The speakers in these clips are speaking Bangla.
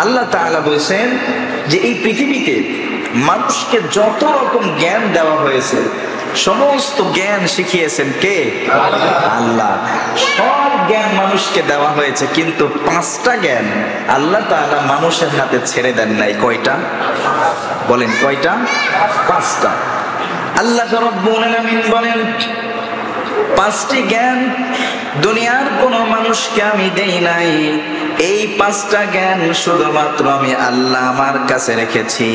আল্লাহ তাআলা বলেছেন যে এই পৃথিবীতে মানুষকে যত রকম জ্ঞান দেওয়া হয়েছে সমস্ত জ্ঞান শিখিয়েছেন কে? আল্লাহ। সব জ্ঞান মানুষকে দেওয়া হয়েছে, কিন্তু 5টা জ্ঞান আল্লাহ তাআলা মানুষের হাতে ছেড়ে দেন নাই। কয়টা বলেন? কয়টা? 5টা। আল্লাহ রাব্বুল আলামিন বলেন 5টি জ্ঞান দুনিয়ার কোন মানুষকে আমি দেই নাই। এই 5টা জ্ঞান শুধুমাত্র আমি আল্লাহ আমার কাছে রেখেছি।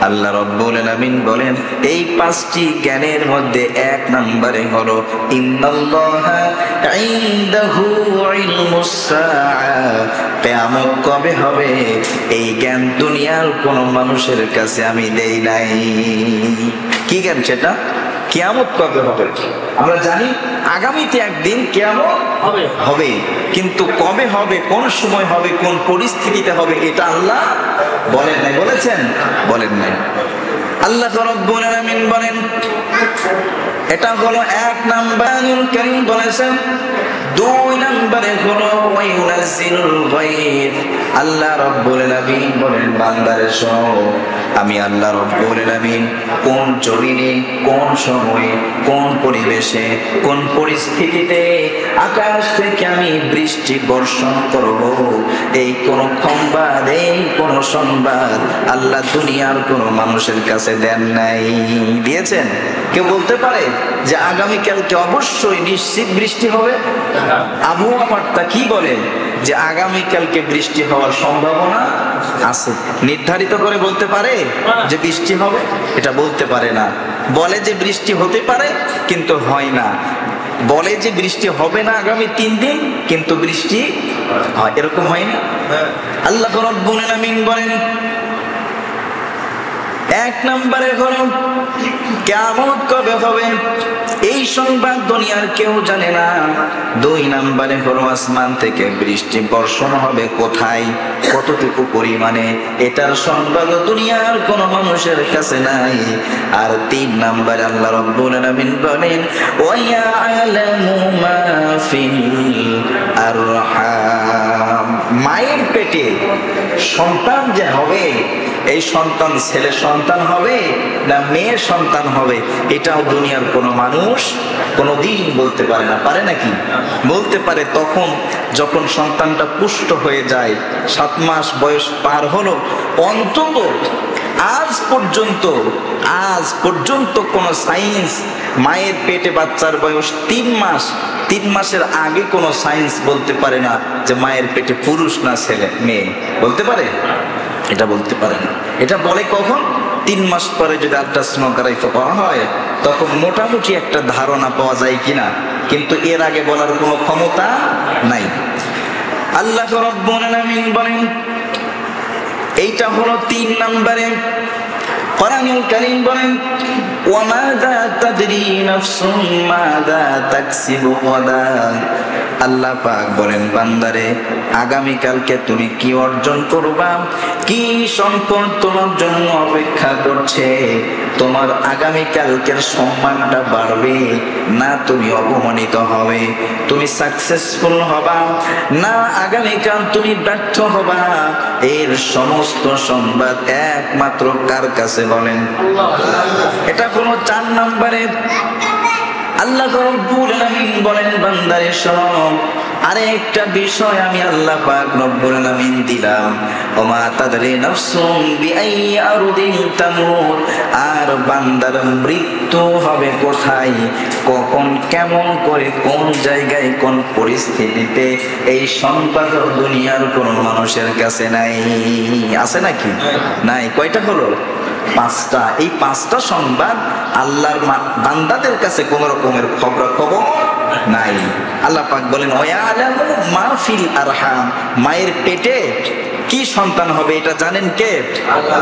আল্লাহ রাব্বুল আলামিন বলেন এই 5টি জ্ঞানের মধ্যে 1 নম্বরে হলো ইন্নাল্লাহা ইনদাহু ইলমুস সাআ, কিয়ামত কবে হবে এই জ্ঞান দুনিয়ার কোন মানুষের কাছে আমি দেই নাই। কি জ্ঞান সেটা? কিয়ামত কবে হবে। আমরা জানি আগামীতে একদিন কিয়ামত হবে, কিন্তু কবে হবে, কোন সময় হবে, কোন পরিস্থিতিতে হবে এটা আল্লাহ বলেন নাই। বলেছেন? বলেন নাই। আল্লাহ রাব্বুল আলামিন বলেন এটা হলো 1 নম্বরুল কারীম বলেছেন। 2 নম্বরে হলো ওয়াইউনাজ্জিলুল গায়ব। আল্লাহ রাব্বুল আলামিন বলেন বান্দারে শোনো, আমি আল্লাহ রাব্বুল আলামিন কোন জমিনে, কোন সময়ে, কোন পরিবেশে, কোন পরিস্থিতিতে আকাশ থেকে আমি বৃষ্টি বর্ষণ করব, এই কোন সংবাদ, এই কোন সংবাদ আল্লাহ দুনিয়ার কোন মানুষের কাছে দেন নাই। দিয়েছেন? কেউ বলতে পারে যে আগামীকালকে অবশ্যই নিশ্চিত বৃষ্টি হবে? আবহাওয়া বার্তা কি বলে যে আগামীকালকে বৃষ্টি হওয়ার সম্ভাবনা আছে? নির্ধারিত করে বলতে পারে যে বৃষ্টি হবে? এটা বলতে পারে না। বলে যে বৃষ্টি হতে পারে কিন্তু হয় না। বলে যে বৃষ্টি হবে না আগামী 3 দিন, কিন্তু বৃষ্টি হয়। এরকম হয় না? আল্লাহ রাব্বুল আলামিন বলেন 1 নম্বরে হলো কিয়ামত কবে হবে এই সংবাদ দুনিয়ার কেউ জানে না। 2 নম্বরে হলো আসমান থেকে বৃষ্টি বর্ষণ হবে কোথায়, কতটুকু পরিমাণে, এটার সংবাদ দুনিয়ার কোন মানুষের কাছে নাই। আর 3 নম্বরে আল্লাহ রাব্বুল আলামিন বলেন ওয়া ইয়ালামু মা ফিল আরহাম, মায়ের পেটে সন্তান যে হবে, এই সন্তান ছেলে সন্তান হবে না মেয়ে সন্তান হবে, এটাও দুনিয়ার কোন মানুষ কোনদিন বলতে পারে না। পারে নাকি? বলতে পারে তখন যখন সন্তানটা পুষ্ট হয়ে যায়, 7 মাস বয়স পার হলো। অন্তত আজ পর্যন্ত কোন সায়েন্স মায়ের পেটে বাচ্চার বয়স 3 মাস, 3 মাসের আগে কোন সায়েন্স বলতে পারে না যে মায়ের পেটে পুরুষ না ছেলে মেয়ে। বলতে পারে? এটা বলতে পারে না। এটা বলে কখন? 3 মাস পরে যদি আল্ট্রাসোনোগ্রাফি করা হয় তখন মোটামুটি একটা ধারণা পাওয়া যায় কিনা, কিন্তু এর আগে বলার কোনো ক্ষমতা নাই। আল্লাহ রাব্বুল আলামিন বলেন এইটা হলো 3 নম্বরে। কোরআনুল কারীম বলেন ওয়া মাযা তাদরি নাফসুম মাযা তাকসিবু গাদা। আল্লাহ পাক বলেন বান্দারে আগামীকালকে তুমি কি অর্জন করবা, কি সম্পদ তোমার জন্য অপেক্ষা করছে, তোমার আগামীকালকের সম্মানটা বাড়বে না তুমি অপমানিত হবে, তুমি সাকসেসফুল হবা না আগামীকাল তুমি ব্যর্থ হবা, এর সমস্ত সংবাদ একমাত্র কার কাছে বলেন? এটা কোনো 4 নম্বরে। আল্লাহ রাব্বুল আলামিন বলেন বান্দারে শোনো, আরেকটা বিষয় আমি আল্লাহ পাক রব্বুল আলামিন দিলাম, ওমা তাদরি নাফসুম বিআই আরদিন তামুত। আর বান্দার মৃত্যু হবে কোথায়, কখন, কেমন করে, কোন জায়গায়, কোন পরিস্থিতিতে, এই সংবাদ দুনিয়ার কোন মানুষের কাছে নাই। আছে নাকি? নাই। কয়টা হলো? 5টা। এই 5টা সংবাদ আল্লাহর বান্দাদের কাছে কোন রকমের খবর নাই। আল্লাহ পাক বলেন ওয়ালামু মা ফিল আরহাম, মায়ের পেটে কি সন্তান হবে এটা জানেন কে? আল্লাহ।